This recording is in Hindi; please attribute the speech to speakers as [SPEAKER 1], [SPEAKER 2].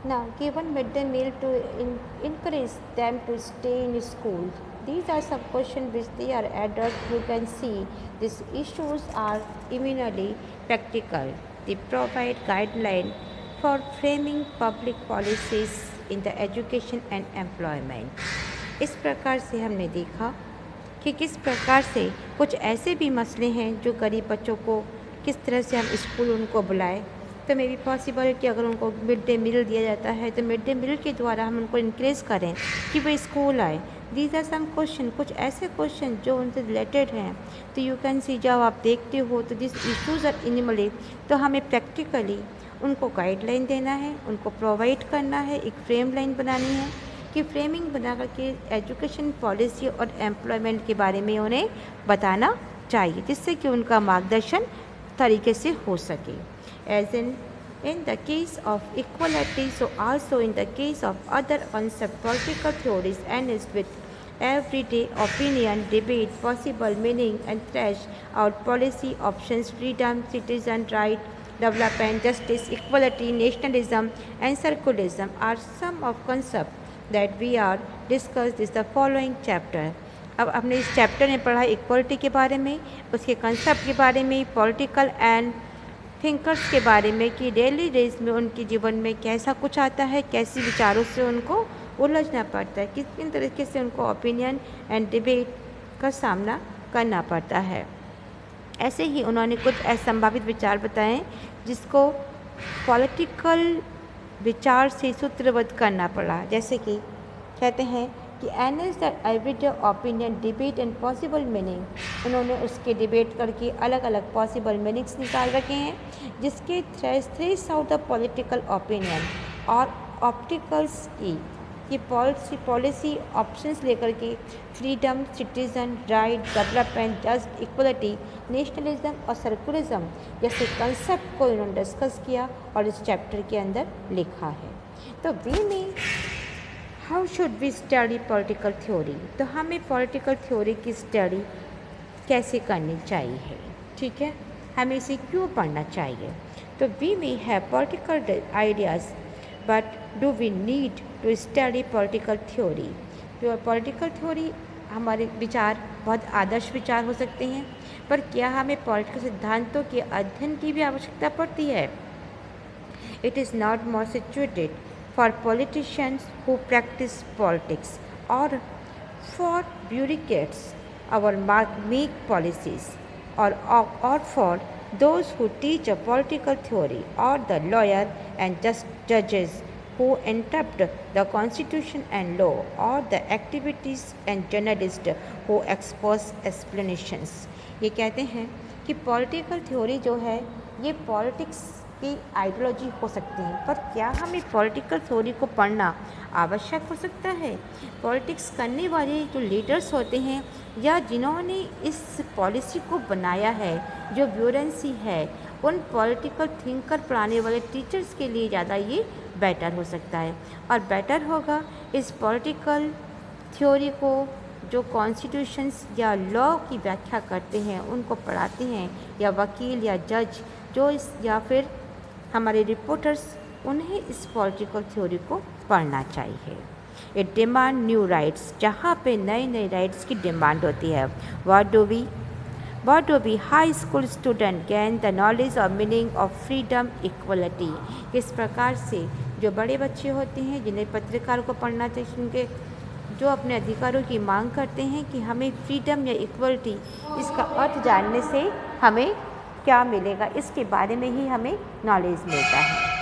[SPEAKER 1] Now, given midday meal to encourage them to stay in school. These are some questions which they are addressed. You can see these issues are eminently practical. They provide guidelines for framing public policies in the education and employment. इस प्रकार से हमने देखा कि किस प्रकार से कुछ ऐसे भी मसले हैं जो गरीब बच्चों को किस तरह से हम स्कूल उनको बुलाएं, तो मे बी पॉसिबल है कि अगर उनको मिड डे मील दिया जाता है तो मिड डे मील के द्वारा हम उनको इनक्रेज करें कि वो स्कूल आए। दीज आर सम क्वेश्चन, कुछ ऐसे क्वेश्चन जो उनसे रिलेटेड हैं। तो यू कैन सी जब आप देखते हो तो दिस इश्यूज आर इनिमली, तो हमें प्रैक्टिकली उनको गाइडलाइन देना है, उनको प्रोवाइड करना है, एक फ्रेम लाइन बनानी है कि फ्रेमिंग बना करके एजुकेशन पॉलिसी और एम्प्लॉयमेंट के बारे में उन्हें बताना चाहिए, जिससे कि उनका मार्गदर्शन तरीके से हो सके। As in the case of equality, so also in the case of other concept, political theories enlist with everyday opinion, debate, possible meaning, and thresh out policy options, freedom, citizen right, development, justice, equality, nationalism, and circularism are some of concepts that we are discussed in the following chapter. अब हमने इस चैप्टर में पढ़ा इक्वलिटी के बारे में, उसके कंसेप्ट के बारे में, पॉलिटिकल एंड थिंकर्स के बारे में कि डेली डेज में उनके जीवन में कैसा कुछ आता है, कैसी विचारों से उनको उलझना पड़ता है, किन तरीके से उनको ओपिनियन एंड डिबेट का सामना करना पड़ता है। ऐसे ही उन्होंने कुछ असंभावित विचार बताए जिसको पॉलिटिकल विचार से सूत्रबद्ध करना पड़ा, जैसे कि कहते हैं कि NS the everyday opinion debate and possible meaning. उन्होंने उसके डिबेट करके अलग अलग पॉसिबल मीनिंग्स निकाल रखे हैं, जिसके थ्रेस आउट द पॉलिटिकल ओपिनियन और ऑप्टिकल्स की पॉलिसी ऑप्शंस लेकर के freedom, citizen right, development, just, equality, nationalism और सर्कुलरिज्म जैसे कंसेप्ट को इन्होंने डिस्कस किया और इस चैप्टर के अंदर लिखा है। तो we may how should we study political theory, तो हमें पॉलिटिकल थ्योरी की स्टडी कैसे करनी चाहिए, ठीक है, हमें इसे क्यों पढ़ना चाहिए। तो we may have political ideas but do we need to study political theory. तो पॉलिटिकल थ्योरी हमारे विचार बहुत आदर्श विचार हो सकते हैं, पर क्या हमें पॉलिटिकल सिद्धांतों के अध्ययन की भी आवश्यकता पड़ती है। It is not more situated for politicians who practice politics or for bureaucrats our make policies or for those who teach a political theory or the lawyer and just judges who interpret the constitution and law or the activities and journalists who expose explanations। ये कहते हैं कि पॉलिटिकल थ्योरी जो है ये पॉलिटिक्स की आइडियोलॉजी हो सकती है, पर क्या हमें पॉलिटिकल थ्योरी को पढ़ना आवश्यक हो सकता है। पॉलिटिक्स करने वाले जो लीडर्स होते हैं या जिन्होंने इस पॉलिसी को बनाया है, जो ब्यूरेंसी है, उन पॉलिटिकल थिंकर पढ़ाने वाले टीचर्स के लिए ज़्यादा ये बेटर हो सकता है। और बेटर होगा इस पॉलिटिकल थ्योरी को जो कॉन्स्टिट्यूशंस या लॉ की व्याख्या करते हैं उनको पढ़ाते हैं, या वकील या जज जो इस या फिर हमारे रिपोर्टर्स, उन्हें इस पॉलिटिकल थ्योरी को पढ़ना चाहिए। इट डिमांड न्यू राइट्स, जहाँ पे नए नए राइट्स की डिमांड होती है। What do we high school student gain the knowledge of meaning of freedom, equality. किस प्रकार से जो बड़े बच्चे होते हैं जिन्हें पत्रकार को पढ़ना चाहिए, उनके जो अपने अधिकारों की मांग करते हैं कि हमें फ्रीडम या इक्वलिटी, इसका अर्थ जानने से हमें क्या मिलेगा, इसके बारे में ही हमें नॉलेज मिलता है।